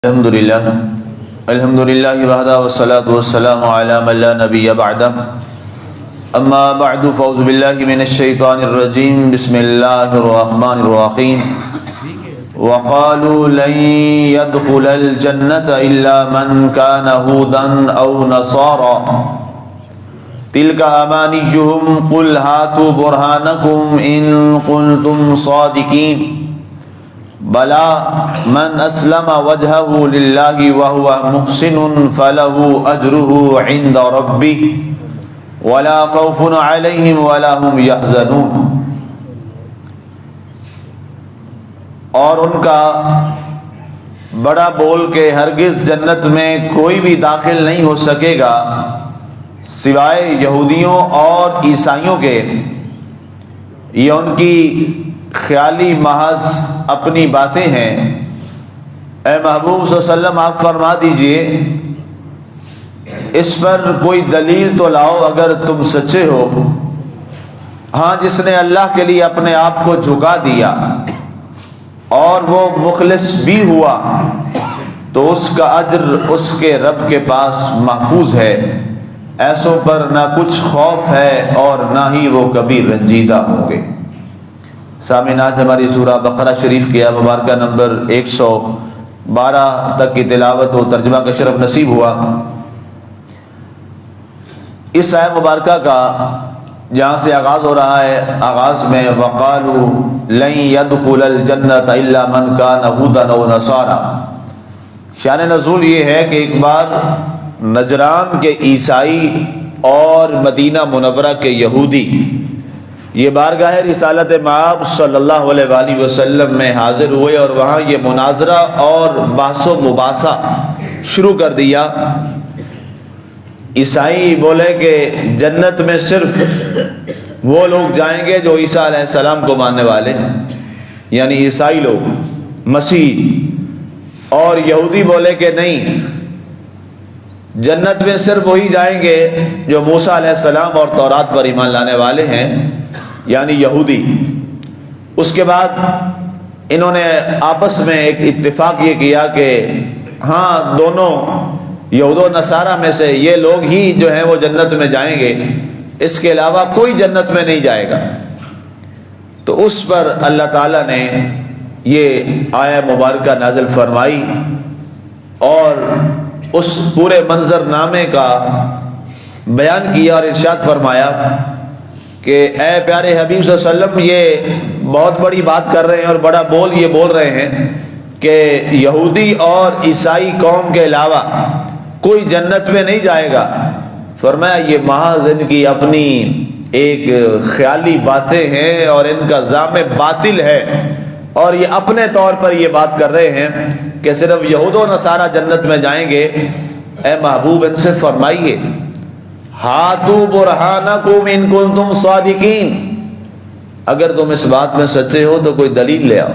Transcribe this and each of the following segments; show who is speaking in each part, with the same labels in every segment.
Speaker 1: الحمد للہ وحدہ والصلاة والسلام علی من لا نبی بعدہ اما بعد فاعوذ باللہ من الشیطان الرجیم بسم اللہ الرحمن الرحیم وقالوا لن يدخل الجنة الا من كان هودا او نصارا تلك امانیهم قل هاتوا برهانکم ان کنتم صادقین بلا من اسلم وجهه لله وهو محسن فله اجره عند ربه ولا خوف عليهم ولا هم يحزنون۔ اور ان کا بڑا بول کے ہرگز جنت میں کوئی بھی داخل نہیں ہو سکے گا سوائے یہودیوں اور عیسائیوں کے۔ یہ ان کی خیالی محض اپنی باتیں ہیں۔ اے محبوب صلی اللہ علیہ وسلم آپ فرما دیجئے اس پر کوئی دلیل تو لاؤ اگر تم سچے ہو۔ ہاں، جس نے اللہ کے لیے اپنے آپ کو جھکا دیا اور وہ مخلص بھی ہوا تو اس کا اجر اس کے رب کے پاس محفوظ ہے۔ ایسوں پر نہ کچھ خوف ہے اور نہ ہی وہ کبھی رنجیدہ ہوں گے۔ سامعین، آج ہماری سورہ بقرہ شریف کی آیت مبارکہ نمبر 112 تک کی تلاوت و ترجمہ کا شرف نصیب ہوا۔ اس آیت مبارکہ کا جہاں سے آغاز ہو رہا ہے، آغاز میں وقالوا لن يدخل الجنة الا من كان هودا او نصارا۔ شان نزول یہ ہے کہ ایک بار نجران کے عیسائی اور مدینہ منورہ کے یہودی یہ بارگاہ رسالت مآب صلی اللہ علیہ وآلہ وسلم میں حاضر ہوئے اور وہاں یہ مناظرہ اور بحث و مباحثہ شروع کر دیا۔ عیسائی بولے کہ جنت میں صرف وہ لوگ جائیں گے جو عیسیٰ علیہ السلام کو ماننے والے ہیں، یعنی عیسائی لوگ، مسیح۔ اور یہودی بولے کہ نہیں، جنت میں صرف وہی جائیں گے جو موسیٰ علیہ السلام اور تورات پر ایمان لانے والے ہیں، یعنی یہودی۔ اس کے بعد انہوں نے آپس میں ایک اتفاق یہ کیا کہ ہاں، دونوں یہود و نصارہ میں سے یہ لوگ ہی جو ہیں وہ جنت میں جائیں گے، اس کے علاوہ کوئی جنت میں نہیں جائے گا۔ تو اس پر اللہ تعالیٰ نے یہ آیہ مبارکہ نازل فرمائی اور اس پورے منظر نامے کا بیان کیا اور ارشاد فرمایا کہ اے پیارے حبیب صلی اللہ علیہ وسلم، یہ بہت بڑی بات کر رہے ہیں اور بڑا بول یہ بول رہے ہیں کہ یہودی اور عیسائی قوم کے علاوہ کوئی جنت میں نہیں جائے گا۔ فرمایا یہ محض ان کی اپنی ایک خیالی باتیں ہیں اور ان کا زعم باطل ہے، اور یہ اپنے طور پر یہ بات کر رہے ہیں کہ صرف یہود و نصارہ جنت میں جائیں گے۔ اے محبوب ان سے فرمائیے ہاتوا برہانکم ان کنتم صادقین، اگر تم اس بات میں سچے ہو تو کوئی دلیل لے آؤ۔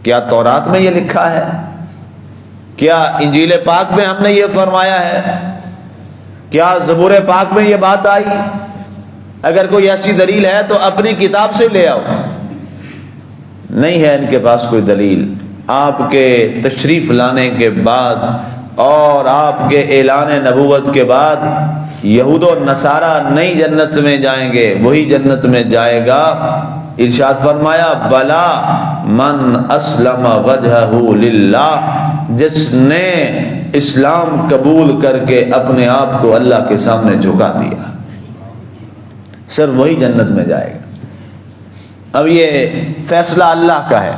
Speaker 1: کیا تورات میں یہ لکھا ہے؟ کیا انجیل پاک میں ہم نے یہ فرمایا ہے؟ کیا زبور پاک میں یہ بات آئی؟ اگر کوئی ایسی دلیل ہے تو اپنی کتاب سے لے آؤ۔ نہیں ہے ان کے پاس کوئی دلیل۔ آپ کے تشریف لانے کے بعد اور آپ کے اعلان نبوت کے بعد یہود و نصارہ نہیں جنت میں جائیں گے، وہی جنت میں جائے گا۔ ارشاد فرمایا بلا من اسلم وجہہ للہ، جس نے اسلام قبول کر کے اپنے آپ کو اللہ کے سامنے جھکا دیا، صرف وہی جنت میں جائے گا۔ اب یہ فیصلہ اللہ کا ہے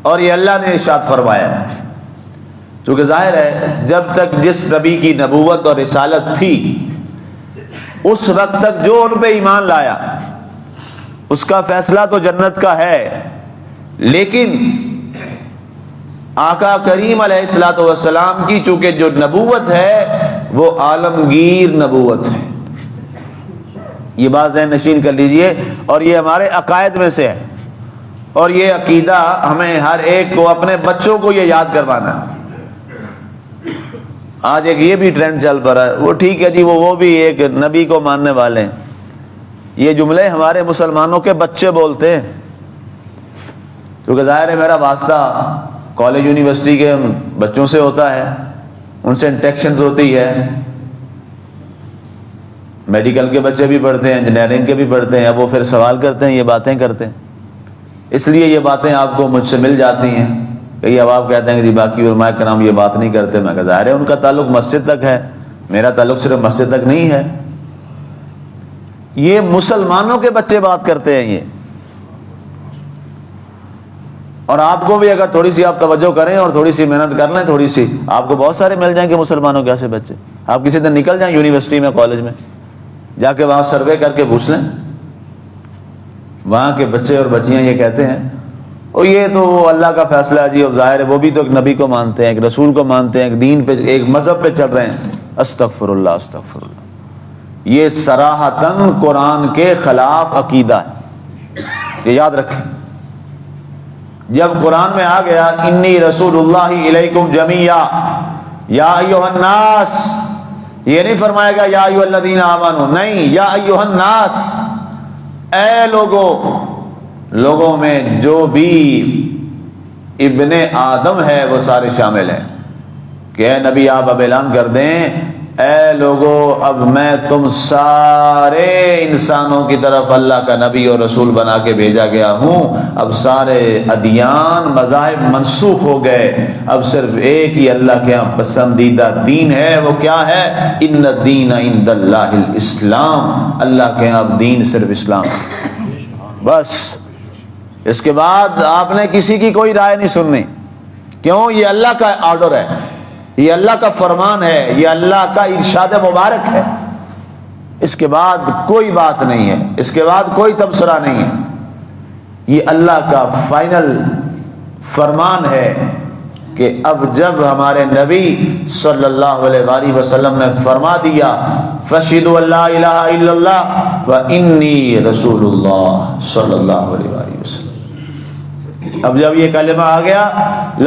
Speaker 1: اور یہ اللہ نے ارشاد فرمایا، چونکہ ظاہر ہے جب تک جس نبی کی نبوت اور رسالت تھی اس وقت تک جو ان پہ ایمان لایا اس کا فیصلہ تو جنت کا ہے، لیکن آقا کریم علیہ الصلوۃ والسلام کی چونکہ جو نبوت ہے وہ عالمگیر نبوت ہے۔ یہ بات ذہن نشین کر لیجئے، اور یہ ہمارے عقائد میں سے ہے، اور یہ عقیدہ ہمیں ہر ایک کو اپنے بچوں کو یہ یاد کروانا ہے۔ آج ایک یہ بھی ٹرینڈ چل پڑا ہے، وہ ٹھیک ہے جی، وہ بھی ایک نبی کو ماننے والے ہیں۔ یہ جملے ہمارے مسلمانوں کے بچے بولتے ہیں، کیونکہ ظاہر ہے میرا واسطہ کالج یونیورسٹی کے بچوں سے ہوتا ہے، ان سے انٹریکشنز ہوتی ہے، میڈیکل کے بچے بھی پڑھتے ہیں، انجینئرنگ کے بھی پڑھتے ہیں، اب وہ پھر سوال کرتے ہیں، یہ باتیں کرتے ہیں، اس لیے یہ باتیں آپ کو مجھ سے مل جاتی ہیں. کہ اب آپ کہتے ہیں کہ جی باقی علماء کرام یہ بات نہیں کرتے. میں کہا ظاہر ہے ان کا تعلق مسجد تک ہے، میرا تعلق صرف مسجد تک نہیں ہے. یہ مسلمانوں کے بچے بات کرتے ہیں یہ. اور آپ کو بھی اگر تھوڑی سی آپ توجہ کریں اور تھوڑی سی محنت کر لیں، تھوڑی سی، آپ کو بہت سارے مل جائیں گے مسلمانوں کے ایسے بچے. آپ کسی دن نکل جائیں یونیورسٹی میں، کالج میں جا کے وہاں سروے کر کے پوچھ لیں. وہاں کے بچے اور بچیاں یہ کہتے ہیں اور یہ تو اللہ کا فیصلہ ہے جی. اب ظاہر ہے وہ بھی تو ایک نبی کو مانتے ہیں، ایک رسول کو مانتے ہیں، ایک دین پہ، ایک مذہب پہ چل رہے ہیں. استغفر اللہ استغفر اللہ. یہ صراحتاً قرآن کے خلاف عقیدہ ہے، یہ یاد رکھیں. جب قرآن میں آ گیا انی رسول اللہ الیکم جمیعا یا ایھا الناس، یہ نہیں فرمائے گا یا ایھا الذین آمنوا، نہیں، یا ایھا الناس، اے لوگوں میں جو بھی ابن آدم ہے وہ سارے شامل ہیں. کہ اے نبی آپ اب اعلان کر دیں، اے لوگو اب میں تم سارے انسانوں کی طرف اللہ کا نبی اور رسول بنا کے بھیجا گیا ہوں. اب سارے ادیان مذاہب منسوخ ہو گئے، اب صرف ایک ہی اللہ کے یہاں پسندیدہ دین ہے. وہ کیا ہے؟ ان الدین عند اللہ الاسلام، اللہ کے یہاں اب دین صرف اسلام. بس اس کے بعد آپ نے کسی کی کوئی رائے نہیں سننی. کیوں؟ یہ اللہ کا آرڈر ہے، یہ اللہ کا فرمان ہے، یہ اللہ کا ارشاد مبارک ہے. اس کے بعد کوئی بات نہیں ہے، اس کے بعد کوئی تبصرہ نہیں ہے. یہ اللہ کا فائنل فرمان ہے کہ اب جب ہمارے نبی صلی اللہ علیہ وآلہ وسلم نے فرما دیا فَاشْهَدُوا أَن لَا إِلَٰهَ إِلَّا اللَّهُ وَإِنِّي رَسُولُ اللَّهِ صلی اللہ علیہ وآلہ وسلم. اب جب یہ کلمہ آ گیا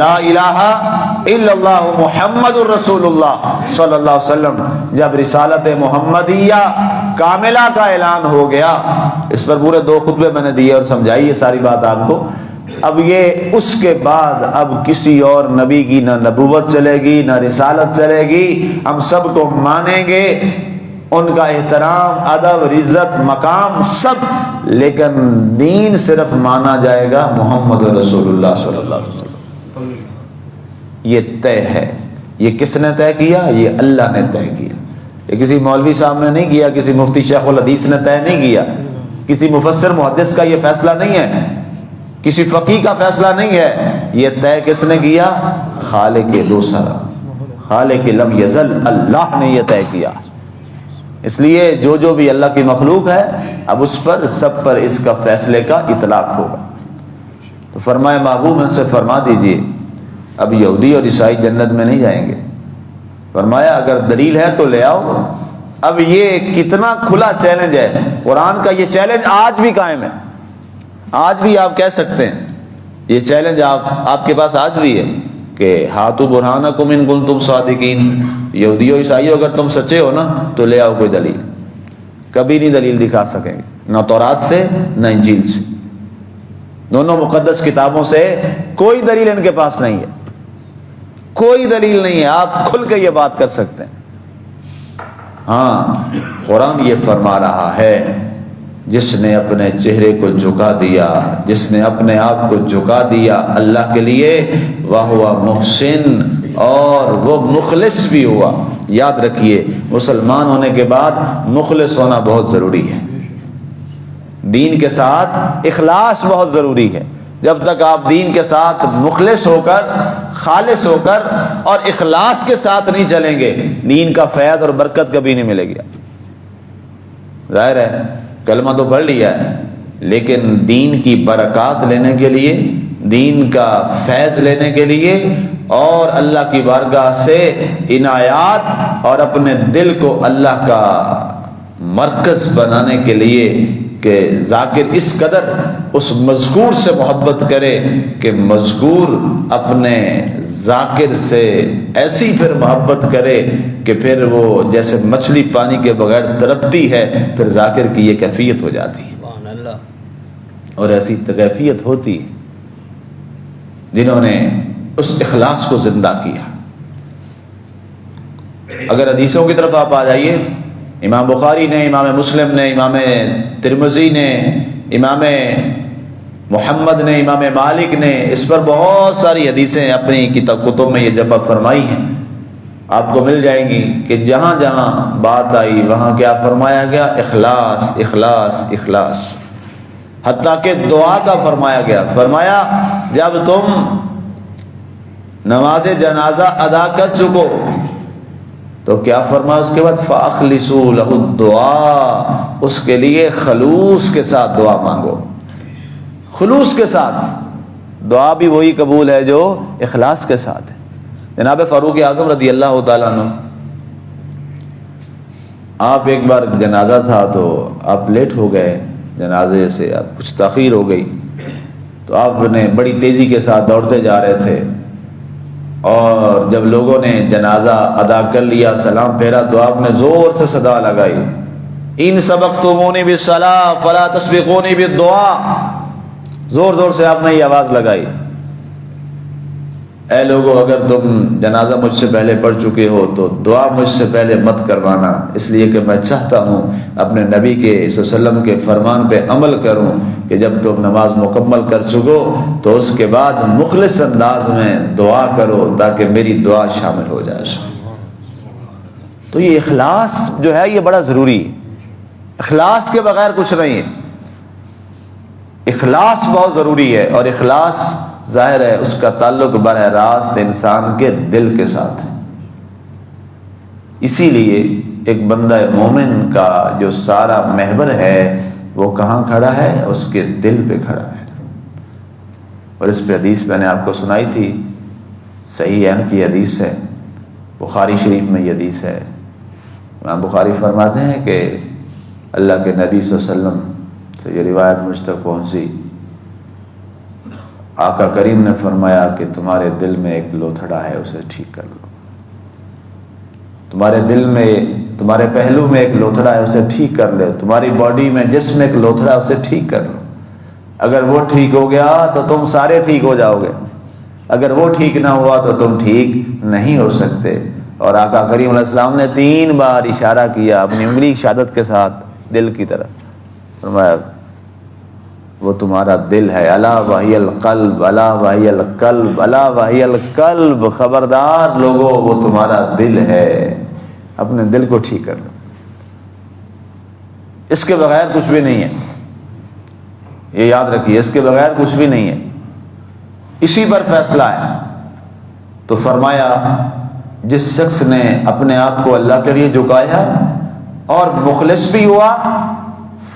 Speaker 1: لا الہ الا اللہ محمد الرسول اللہ صلی اللہ علیہ وسلم، جب رسالت محمدیہ کاملہ کا اعلان ہو گیا، اس پر پورے 2 خطبے میں نے دیے اور سمجھائی یہ ساری بات آپ کو. اب یہ اس کے بعد اب کسی اور نبی کی نہ نبوت چلے گی نہ رسالت چلے گی. ہم سب کو مانیں گے، ان کا احترام، ادب، عزت، مقام سب، لیکن دین صرف مانا جائے گا محمد رسول اللہ صلی اللہ علیہ وسلم. یہ طے ہے. یہ کس نے طے کیا؟ یہ اللہ نے طے کیا. یہ کسی مولوی صاحب نے نہیں کیا، کسی مفتی شیخ الحدیث نے طے نہیں کیا، کسی مفسر محدث کا یہ فیصلہ نہیں ہے، کسی فقیہ کا فیصلہ نہیں ہے. یہ طے کس نے کیا؟ خالق دوسرا، خالق لم یزل، اللہ نے یہ طے کیا. اس لیے جو بھی اللہ کی مخلوق ہے اب اس پر سب پر اس کا فیصلے کا اطلاق ہوگا. تو فرمایا محبوب ان سے فرما دیجئے اب یہودی اور عیسائی جنت میں نہیں جائیں گے. فرمایا اگر دلیل ہے تو لے آؤ. اب یہ کتنا کھلا چیلنج ہے قرآن کا. یہ چیلنج آج بھی قائم ہے، آج بھی آپ کہہ سکتے ہیں یہ چیلنج آپ کے پاس آج بھی ہے کہ ہاتھو برہانکم ان کنتم صادقین. یہودیو عیسائیو اگر تم سچے ہو نا تو لے آؤ کوئی دلیل. کبھی نہیں دلیل دکھا سکیں گے، نہ تورات سے نہ انجیل سے. دونوں مقدس کتابوں سے کوئی دلیل ان کے پاس نہیں ہے، کوئی دلیل نہیں ہے. آپ کھل کے یہ بات کر سکتے ہیں. ہاں قرآن یہ فرما رہا ہے جس نے اپنے چہرے کو جھکا دیا، جس نے اپنے آپ کو جھکا دیا اللہ کے لیے، وَهُوَ مُحْسِن، اور وہ مخلص بھی ہوا. یاد رکھیے مسلمان ہونے کے بعد مخلص ہونا بہت ضروری ہے. دین کے ساتھ اخلاص بہت ضروری ہے. جب تک آپ دین کے ساتھ مخلص ہو کر، خالص ہو کر اور اخلاص کے ساتھ نہیں چلیں گے، دین کا فیض اور برکت کبھی نہیں ملے گی. ظاہر ہے کلمہ تو پڑھ لیا ہے، لیکن دین کی برکات لینے کے لیے، دین کا فیض لینے کے لیے اور اللہ کی بارگاہ سے عنایات اور اپنے دل کو اللہ کا مرکز بنانے کے لیے کہ ذاکر اس قدر اس مذکور سے محبت کرے کہ مذکور اپنے ذاکر سے ایسی پھر محبت کرے کہ پھر وہ جیسے مچھلی پانی کے بغیر تڑپتی ہے، پھر ذاکر کی یہ کیفیت ہو جاتی ہے. اور ایسی کیفیت ہوتی ہے جنہوں نے اس اخلاص کو زندہ کیا۔ اگر حدیثوں کی طرف آپ آ جائیے، امام بخاری نے، امام مسلم نے، امام ترمذی نے، امام محمد نے، امام مالک نے اس پر بہت ساری حدیثیں اپنی کتب میں یہ جمع فرمائی ہیں، آپ کو مل جائیں گی کہ جہاں جہاں بات آئی وہاں کیا فرمایا گیا؟ اخلاص، اخلاص، اخلاص۔ حتیٰ کہ دعا کا فرمایا گیا، فرمایا جب تم نماز جنازہ ادا کر چکو تو کیا فرمایا اس کے بعد؟ فَأَخْلِصُوا لَهُ الدُّعَاء، اس کے لیے خلوص کے ساتھ دعا مانگو۔ خلوص کے ساتھ دعا بھی وہی قبول ہے جو اخلاص کے ساتھ ہے۔ جناب فاروق اعظم رضی اللہ تعالیٰ عنہ، آپ ایک بار جنازہ تھا تو آپ لیٹ ہو گئے، جنازے سے آپ کچھ تاخیر ہو گئی، تو آپ نے بڑی تیزی کے ساتھ دوڑتے جا رہے تھے، اور جب لوگوں نے جنازہ ادا کر لیا، سلام پھیرا، تو آپ نے زور سے صدا لگائی، ان سبقتمونی بالصلاۃ فلا تسبقونی بالدعاء، زور زور سے آپ نے یہ آواز لگائی، اے لوگو اگر تم جنازہ مجھ سے پہلے پڑھ چکے ہو تو دعا مجھ سے پہلے مت کروانا، اس لیے کہ میں چاہتا ہوں اپنے نبی کے صلی اللہ علیہ وسلم کے فرمان پہ عمل کروں کہ جب تم نماز مکمل کر چکو تو اس کے بعد مخلص انداز میں دعا کرو تاکہ میری دعا شامل ہو جائے۔ تو یہ اخلاص جو ہے یہ بڑا ضروری ہے، اخلاص کے بغیر کچھ نہیں ہے، اخلاص بہت ضروری ہے، اور اخلاص ظاہر ہے اس کا تعلق براہ راست انسان کے دل کے ساتھ ہے۔ اسی لیے ایک بندہ مومن کا جو سارا محور ہے وہ کہاں کھڑا ہے؟ اس کے دل پہ کھڑا ہے۔ اور اس پہ حدیث میں نے آپ کو سنائی تھی، صحیح ہے کی حدیث ہے، بخاری شریف میں یہ حدیث ہے، امام بخاری فرماتے ہیں کہ اللہ کے نبی صلی اللہ علیہ وسلم سے یہ روایت مجھ تک پہنچی، آقا کریم نے فرمایا کہ تمہارے دل میں ایک لوتھڑا ہے، اسے ٹھیک کر لو، تمہارے دل میں، تمہارے پہلو میں ایک لوتھڑا ہے، اسے ٹھیک کر لو، تمہاری باڈی میں جسم میں ایک لوتھڑا ہے، اسے ٹھیک کر لو، اگر وہ ٹھیک ہو گیا تو تم سارے ٹھیک ہو جاؤ گے، اگر وہ ٹھیک نہ ہوا تو تم ٹھیک نہیں ہو سکتے۔ اور آقا کریم علیہ السلام نے 3 بار اشارہ کیا اپنی انگلی شہادت کے ساتھ دل کی طرف، فرمایا وہ تمہارا دل ہے، الا وہی القلب، الا وہی القلب، الا وہی القلب، خبردار لوگو وہ تمہارا دل ہے، اپنے دل کو ٹھیک کر لو، اس کے بغیر کچھ بھی نہیں ہے، یہ یاد رکھیے، اس کے بغیر کچھ بھی نہیں ہے، اسی پر فیصلہ ہے۔ تو فرمایا جس شخص نے اپنے آپ کو اللہ کے لیے جھکایا اور مخلص بھی ہوا،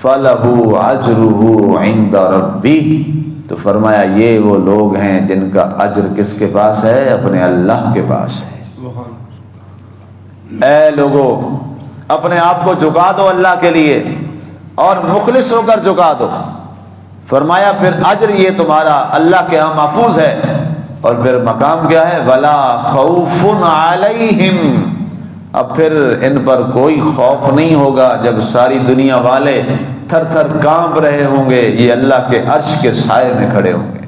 Speaker 1: فَلَهُ أَجْرُهُ عِنْدَ رَبِّهِ، تو فرمایا یہ وہ لوگ ہیں جن کا اجر کس کے پاس ہے؟ اپنے اللہ کے پاس ہے۔ اے لوگو اپنے آپ کو جھکا دو اللہ کے لیے اور مخلص ہو کر جھکا دو، فرمایا پھر اجر یہ تمہارا اللہ کے ہاں محفوظ ہے، اور پھر مقام کیا ہے؟ وَلَا خَوْفٌ عَلَيْهِمْ، اب پھر ان پر کوئی خوف نہیں ہوگا جب ساری دنیا والے تھر تھر کانپ رہے ہوں گے، یہ اللہ کے عرش کے سائے میں کھڑے ہوں گے،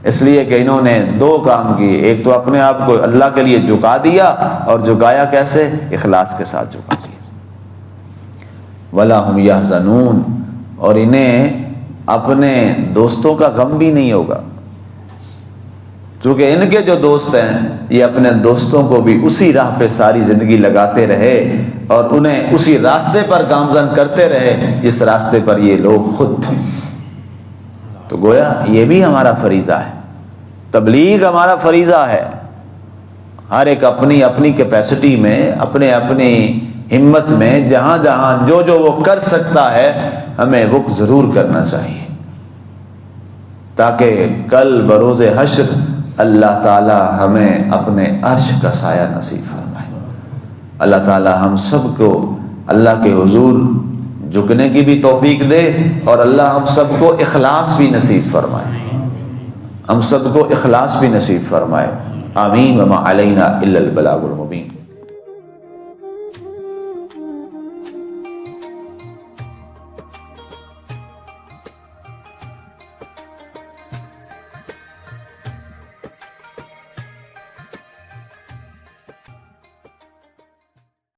Speaker 1: اس لیے کہ انہوں نے 2 کام کیے، ایک تو اپنے آپ کو اللہ کے لیے جھکا دیا، اور جھکایا کیسے؟ اخلاص کے ساتھ جھکا دیا۔ وَلَا هُمْ يَحْزَنُونَ، اور انہیں اپنے دوستوں کا غم بھی نہیں ہوگا، چونکہ ان کے جو دوست ہیں یہ اپنے دوستوں کو بھی اسی راہ پہ ساری زندگی لگاتے رہے اور انہیں اسی راستے پر گامزن کرتے رہے جس راستے پر یہ لوگ خود تھے۔ تو گویا یہ بھی ہمارا فریضہ ہے، تبلیغ ہمارا فریضہ ہے، ہر ایک اپنی اپنی کیپیسٹی میں، اپنے اپنی ہمت میں جہاں جہاں جو جو وہ کر سکتا ہے ہمیں وہ ضرور کرنا چاہیے، تاکہ کل بروز حشر اللہ تعالی ہمیں اپنے عرش کا سایہ نصیب فرمائے۔ اللہ تعالی ہم سب کو اللہ کے حضور جھکنے کی بھی توفیق دے، اور اللہ ہم سب کو اخلاص بھی نصیب فرمائے، ہم سب کو اخلاص بھی نصیب فرمائے۔ آمین۔ وما علینا الا البلاغ المبین۔